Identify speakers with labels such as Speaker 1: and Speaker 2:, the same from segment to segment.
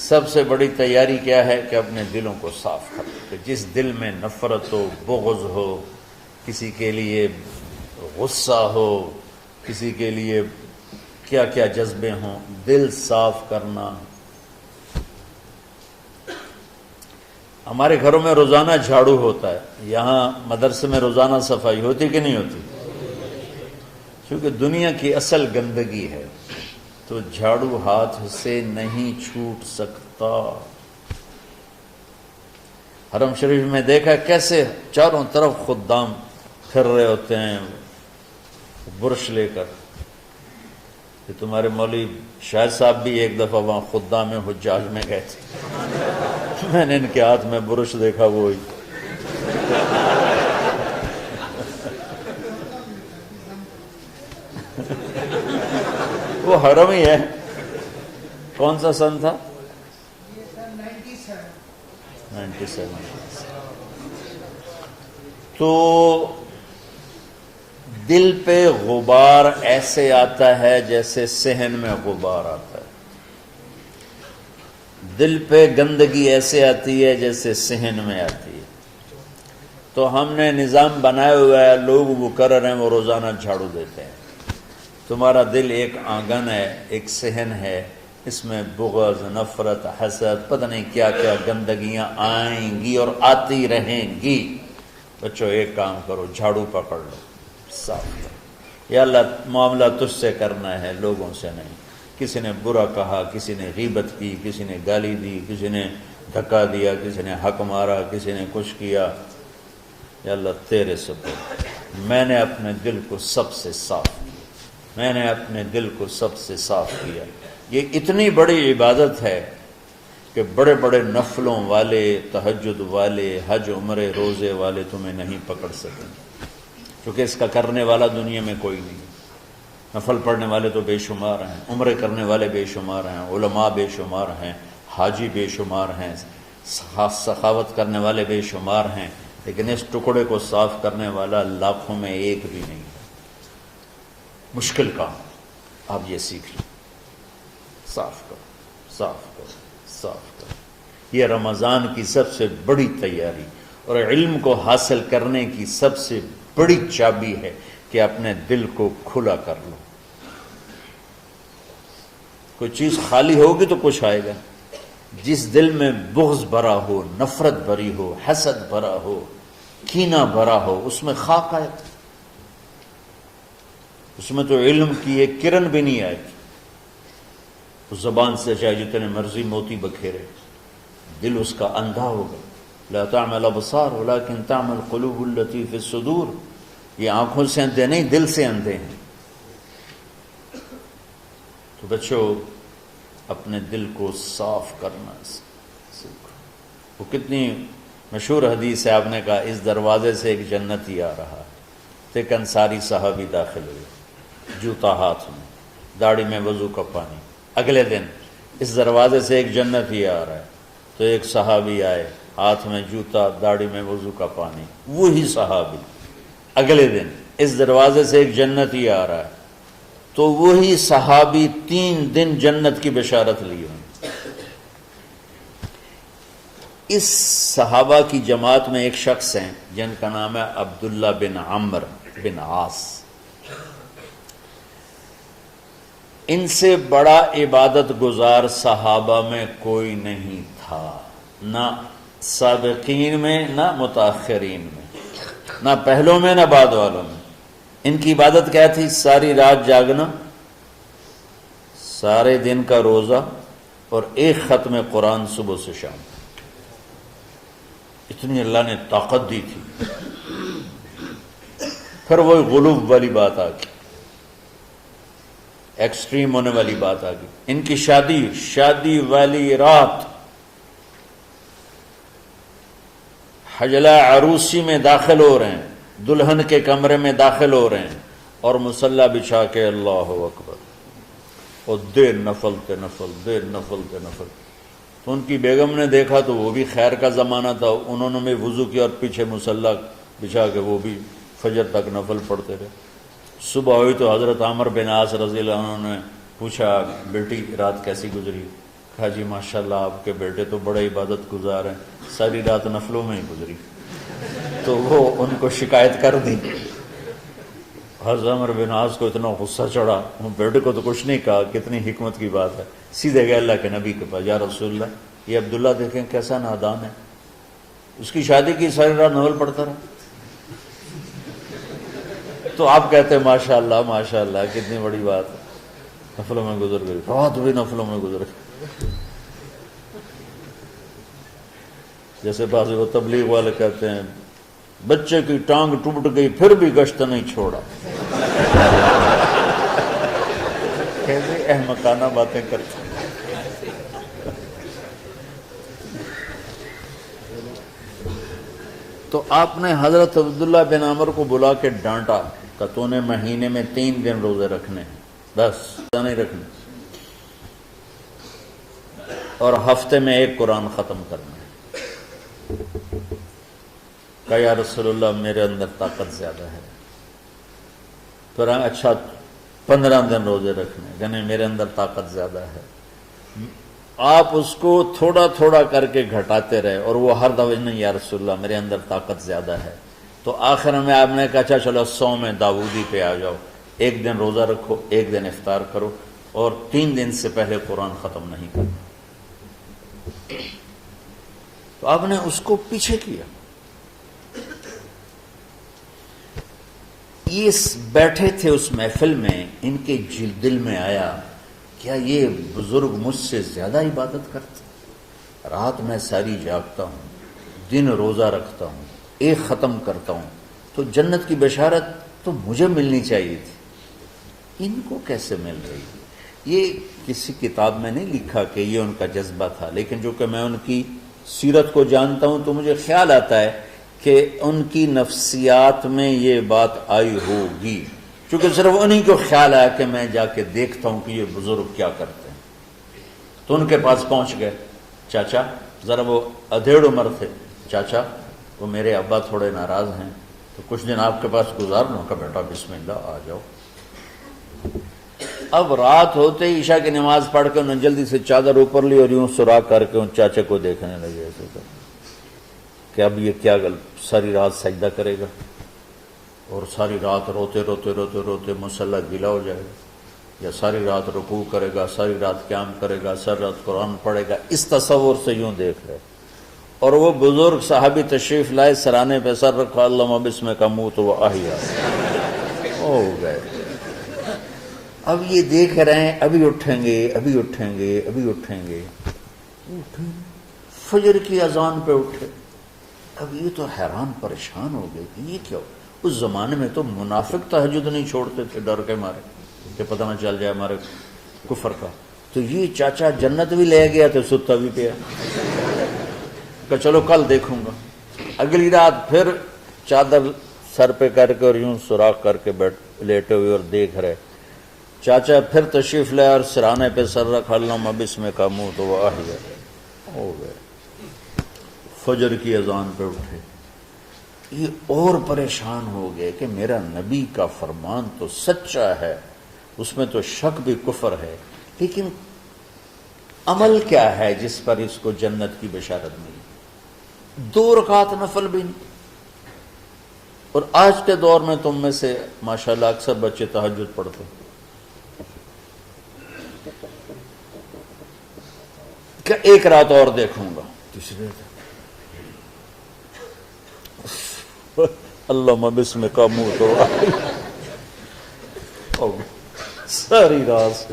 Speaker 1: سب سے بڑی تیاری کیا ہے کہ اپنے دلوں کو صاف کر لو، کہ جس دل میں نفرت ہو، بغض ہو، کسی کے لیے غصہ ہو، کسی کے لیے کیا کیا جذبے ہوں، دل صاف کرنا۔ ہمارے گھروں میں روزانہ جھاڑو ہوتا ہے، یہاں مدرسے میں روزانہ صفائی ہوتی کہ نہیں ہوتی؟ کیونکہ دنیا کی اصل گندگی ہے تو جھاڑو ہاتھ سے نہیں چھوٹ سکتا۔ حرم شریف میں دیکھا کیسے چاروں طرف خدام پھر رہے ہوتے ہیں برش لے کر، کہ تمہارے مولوی شاہد صاحب بھی ایک دفعہ وہاں خدام حجاج میں گئے تھے، میں نے ان کے ہاتھ میں برش دیکھا، وہی وہ حرم ہی ہے۔ کون سا سن تھا؟ 97۔ تو دل پہ غبار ایسے آتا ہے جیسے صحن میں غبار آتا ہے، دل پہ گندگی ایسے آتی ہے جیسے صحن میں آتی ہے۔ تو ہم نے نظام بنایا ہوا ہے، لوگ وہ کر رہے ہیں، وہ روزانہ جھاڑو دیتے ہیں۔ تمہارا دل ایک آنگن ہے، ایک صحن ہے، اس میں بغض، نفرت، حسد، پتہ نہیں کیا کیا گندگیاں آئیں گی اور آتی رہیں گی۔ بچوں ایک کام کرو، جھاڑو پکڑ لو، صاف کرو۔ یا اللہ معاملہ تجھ سے کرنا ہے، لوگوں سے نہیں۔ کسی نے برا کہا، کسی نے غیبت کی، کسی نے گالی دی، کسی نے دھکا دیا، کسی نے حق مارا، کسی نے کچھ کیا، یا اللہ تیرے سبب میں نے اپنے دل کو سب سے صاف کیا، میں نے اپنے دل کو سب سے صاف کیا۔ یہ اتنی بڑی عبادت ہے کہ بڑے بڑے نفلوں والے، تہجد والے، حج عمرے روزے والے تمہیں نہیں پکڑ سکیں، کیونکہ اس کا کرنے والا دنیا میں کوئی نہیں۔ نفل پڑھنے والے تو بے شمار ہیں، عمرے کرنے والے بے شمار ہیں، علماء بے شمار ہیں، حاجی بے شمار ہیں، سخاوت کرنے والے بے شمار ہیں، لیکن اس ٹکڑے کو صاف کرنے والا لاکھوں میں ایک بھی نہیں۔ مشکل کام، آپ یہ سیکھ لیں، صاف کرو، صاف کرو، صاف کرو۔ یہ رمضان کی سب سے بڑی تیاری اور علم کو حاصل کرنے کی سب سے بڑی چابی ہے کہ اپنے دل کو کھلا کر لو۔ کوئی چیز خالی ہوگی تو کچھ آئے گا۔ جس دل میں بغض بھرا ہو، نفرت بھری ہو، حسد بھرا ہو، کینہ بھرا ہو، اس میں خاک آئے، اس میں تو علم کی ایک کرن بھی نہیں آئے گی۔ اس زبان سے چاہے جتنے مرضی موتی بکھیرے، دل اس کا اندھا ہوگا۔ لا تعمل الابصار ولكن تعمل القلوب التي في الصدور۔ یہ آنکھوں سے اندھے نہیں، دل سے اندھے ہیں۔ تو بچوں اپنے دل کو صاف کرنا سیکھو۔ وہ کتنی مشہور حدیث ہے، آپ نے کہا اس دروازے سے ایک جنتی آ رہا ہے، تو ایک انصاری صحابی داخل ہوئے، جوتا ہاتھ میں، داڑھی میں وضو کا پانی۔ اگلے دن اس دروازے سے ایک جنتی آ رہا ہے، تو ایک صحابی آئے، ہاتھ میں جوتا، داڑھی میں وضو کا پانی، وہی صحابی۔ اگلے دن اس دروازے سے ایک جنتی آ رہا ہے، تو وہی صحابی 3 دن جنت کی بشارت لی ہوئی۔ اس صحابہ کی جماعت میں ایک شخص ہیں جن کا نام ہے عبداللہ بن عمرو بن عاص۔ ان سے بڑا عبادت گزار صحابہ میں کوئی نہیں تھا، نہ سابقین میں نہ متاخرین میں، نہ پہلوں میں نہ بعد والوں میں۔ ان کی عبادت کیا تھی؟ ساری رات جاگنا، سارے دن کا روزہ، اور ایک ختم قرآن صبح سے شام۔ اتنی اللہ نے طاقت دی تھی۔ پھر وہی غلوب والی بات آ گئی، ایکسٹریم ہونے والی بات آ گئی۔ ان کی شادی والی رات حجلہ عروسی میں داخل ہو رہے ہیں، دلہن کے کمرے میں داخل ہو رہے ہیں، اور مصلی بچھا کے اللہ اکبر، اور دیر نفل تے نفل، دیر نفل تے نفل۔ تو ان کی بیگم نے دیکھا تو وہ بھی خیر کا زمانہ تھا، انہوں نے بھی وضو کیا اور پیچھے مصلی بچھا کے وہ بھی فجر تک نفل پڑھتے رہے۔ صبح ہوئی تو حضرت عمرو بن عاص رضی اللہ عنہ نے پوچھا، بیٹی رات کیسی گزری؟ کہا جی ماشاءاللہ آپ کے بیٹے تو بڑے عبادت گزار ہیں، ساری رات نفلوں میں ہی گزری۔ تو وہ ان کو شکایت کر دی۔ حضرت عمر بن عاص کو اتنا غصہ چڑھا، وہ بیٹے کو تو کچھ نہیں کہا، کتنی حکمت کی بات ہے، سیدھے گئے اللہ کے نبی کے پاس، یا رسول اللہ یہ عبداللہ دیکھیں کیسا نادان ہے، اس کی شادی کی ساری رات نفل پڑھتا رہا۔ تو آپ کہتے ہیں ماشاءاللہ ماشاءاللہ کتنی بڑی بات ہے، نفلوں میں گزر گئی، رات بھی نفلوں میں گزر گئی۔ جیسے بعض وہ تبلیغ والے کہتے ہیں بچے کی ٹانگ ٹوٹ گئی پھر بھی گشت نہیں چھوڑا۔ کیسے احمقانہ باتیں کرتے ہیں۔ تو آپ نے حضرت عبداللہ بن عمر کو بلا کے ڈانٹا کہ تو نے مہینے میں 3 دن روزے رکھنے ہیں، بس نہیں رکھنے، اور ہفتے میں 1 قرآن ختم کرنا ہے۔ کہا یا رسول اللہ میرے اندر طاقت زیادہ ہے۔ پھر اچھا 15 دن روزے رکھنے، کہنے میرے اندر طاقت زیادہ ہے۔ آپ اس کو تھوڑا تھوڑا کر کے گھٹاتے رہے، اور وہ ہر دفعہ نہیں یا رسول اللہ میرے اندر طاقت زیادہ ہے۔ تو آخر میں آپ نے کہا اچھا چلو 100 میں داؤدی پہ آ جاؤ، 1 دن روزہ رکھو، 1 دن افطار کرو، اور 3 دن سے پہلے قرآن ختم نہیں کرنا۔ تو آپ نے اس کو پیچھے کیا۔ یہ بیٹھے تھے اس محفل میں، ان کے دل میں آیا کیا یہ بزرگ مجھ سے زیادہ عبادت کرتے؟ رات میں ساری جاگتا ہوں، دن روزہ رکھتا ہوں، 1 ختم کرتا ہوں، تو جنت کی بشارت تو مجھے ملنی چاہیے تھی، ان کو کیسے مل رہی؟ یہ کسی کتاب میں نہیں لکھا کہ یہ ان کا جذبہ تھا، لیکن جو کہ میں ان کی سیرت کو جانتا ہوں تو مجھے خیال آتا ہے کہ ان کی نفسیات میں یہ بات آئی ہوگی، چونکہ صرف انہی کو خیال آیا کہ میں جا کے دیکھتا ہوں کہ یہ بزرگ کیا کرتے ہیں۔ تو ان کے پاس پہنچ گئے، چاچا ذرا، وہ ادھیڑ عمر تھے، چاچا وہ میرے ابا تھوڑے ناراض ہیں تو کچھ دن آپ کے پاس گزارنا کا، بیٹا بسم اللہ آ جاؤ۔ اب رات ہوتے ہی عشاء کی نماز پڑھ کے انہوں نے جلدی سے چادر اوپر لی اور یوں سراغ کر کے ان چاچے کو دیکھنے لگے ایسے کر کہ اب یہ کیا ساری رات سجدہ کرے گا، اور ساری رات روتے روتے روتے روتے مصلی گیلا ہو جائے گا، یا ساری رات رکوع کرے گا، ساری رات قیام کرے گا، ساری رات قرآن پڑھے گا، اس تصور سے یوں دیکھ رہے۔ اور وہ بزرگ صحابی تشریف لائے، سرانے پہ سر رکھا، اللہم بسمک اموت و احیا، ہو گئے۔ اب یہ دیکھ رہے ہیں ابھی اٹھیں گے، ابھی اٹھیں گے، ابھی اٹھیں گے، فجر کی اذان پہ اٹھے۔ اب یہ تو حیران پریشان ہو گئے کہ یہ کیا ہو؟ اس زمانے میں تو منافق تہجد نہیں چھوڑتے تھے ڈر کے مارے کہ پتہ نہ چل جائے ہمارے کفر کا۔ تو یہ چاچا جنت بھی لے گیا تو ستا بھی پیا کہ چلو کل دیکھوں گا۔ اگلی رات پھر چادر سر پہ کر کے اور یوں سوراخ کر کے لیٹے ہوئے اور دیکھ رہے۔ چاچا پھر تشریف لائے اور سرانے پہ سر رکھا، اللہم بسمک اموت و احیا، ہو گئے۔ فجر کی اذان پہ اٹھے، یہ اور پریشان ہو گئے کہ میرا نبی کا فرمان تو سچا ہے، اس میں تو شک بھی کفر ہے، لیکن عمل کیا ہے جس پر اس کو جنت کی بشارت ملی؟ 2 رکعت نفل بھی نہیں۔ اور آج کے دور میں تم میں سے ماشاءاللہ اکثر بچے تہجد پڑھتے کہ 1 رات اور دیکھوں گا، تیسرے اللہم بسمک اموت و احیا، ساری رات۔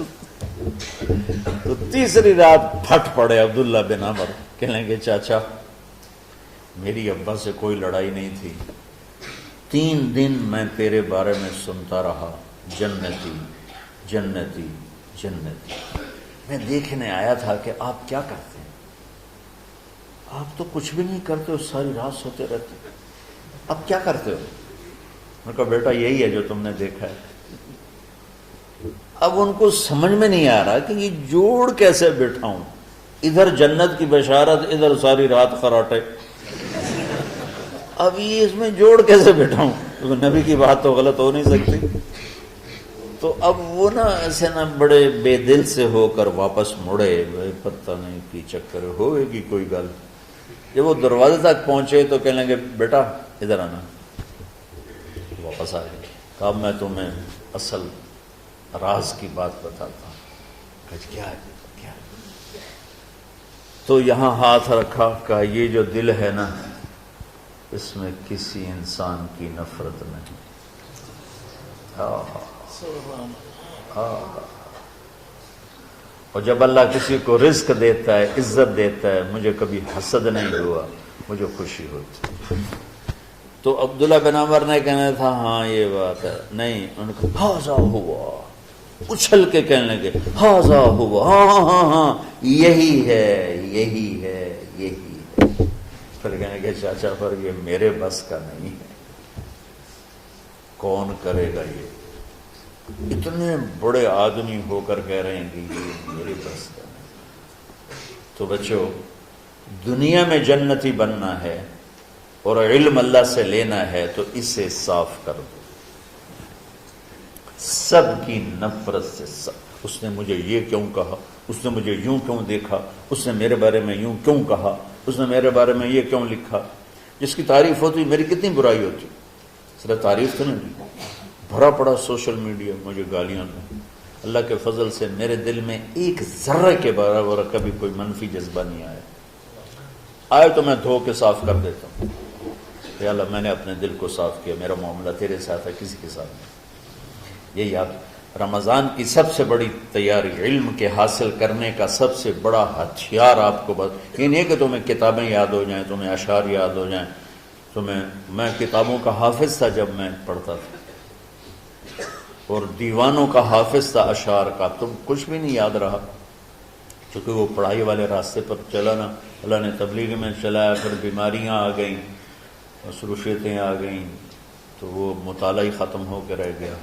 Speaker 1: تو تیسری رات پھٹ پڑے عبداللہ بن عمر، کہنے لگے چاچا میری ابا سے کوئی لڑائی نہیں تھی، 3 دن میں تیرے بارے میں سنتا رہا، جنتی جنتی جنتی۔ میں دیکھنے آیا تھا کہ آپ کیا کرتے ہیں، آپ تو کچھ بھی نہیں کرتے ہو، ساری رات سوتے رہتے، اب کیا کرتے ہو؟ میں کہا بیٹا یہی ہے جو تم نے دیکھا ہے۔ اب ان کو سمجھ میں نہیں آ رہا کہ یہ جوڑ کیسے بٹھاؤں، ادھر جنت کی بشارت، ادھر ساری رات خراٹے، اب یہ اس میں جوڑ کیسے بٹھاؤں؟ نبی کی بات تو غلط ہو نہیں سکتی۔ تو اب وہ نا ایسے نا بڑے بے دل سے ہو کر واپس مڑے، پتہ نہیں کی چکر ہوئے گی کوئی گل۔ جب وہ دروازے تک پہنچے تو کہنے لگے بیٹا ادھر آنا، واپس آ گئے۔ اب میں تمہیں اصل راز کی بات بتاتا ہوں۔ کیا ہے کیا؟ تو یہاں ہاتھ رکھا، کہا یہ جو دل ہے نا اس میں کسی انسان کی نفرت نہیں۔ اور جب اللہ کسی کو رزق دیتا ہے، عزت دیتا ہے، مجھے کبھی حسد نہیں ہوا، مجھے خوشی ہوتی۔ تو عبداللہ بن عمر نے کہنا تھا ہاں یہ بات ہے، نہیں، ان کو ہاذا ہوا، اچھل کے کہنے لگے ہاذا ہوا، ہاں ہاں ہاں ہاں یہی ہے یہی ہے یہی ہے۔ پھر کہنے کہ چاچا پر یہ میرے بس کا نہیں ہے، کون کرے گا یہ؟ اتنے بڑے آدمی ہو کر کہہ رہے ہیں کہ یہ میرے بس کا نہیں۔ تو بچوں، دنیا میں جنتی بننا ہے اور علم اللہ سے لینا ہے تو اسے صاف کر دو، سب کی نفرت سے۔ اس نے مجھے یہ کیوں کہا، اس نے مجھے یوں کیوں دیکھا، اس نے میرے بارے میں یوں کیوں کہا، اس نے میرے بارے میں یہ کیوں لکھا۔ جس کی تعریف ہوتی میری کتنی برائی ہوتی، صرف تعریف تو نہیں، بھرا پڑا سوشل میڈیا مجھے گالیاں دیں۔ اللہ کے فضل سے میرے دل میں ایک ذرے کے برابر کبھی کوئی منفی جذبہ نہیں آیا، آئے تو میں دھو کے صاف کر دیتا ہوں۔ یا اللہ میں نے اپنے دل کو صاف کیا، میرا معاملہ تیرے ساتھ ہے، کسی کے ساتھ نہیں۔ یہ یاد، رمضان کی سب سے بڑی تیاری، علم کے حاصل کرنے کا سب سے بڑا ہتھیار آپ کو بس یہ نہیں کہ تمہیں کتابیں یاد ہو جائیں، تمہیں اشعار یاد ہو جائیں، میں کتابوں کا حافظ تھا جب میں پڑھتا تھا، اور دیوانوں کا حافظ تھا اشعار کا، تو کچھ بھی نہیں یاد رہا، چونکہ وہ پڑھائی والے راستے پر چلا نا، اللہ نے تبلیغ میں چلایا، پھر بیماریاں آ گئیں، مصروفیتیں آ گئیں، تو وہ مطالعہ ہی ختم ہو کے رہ گیا۔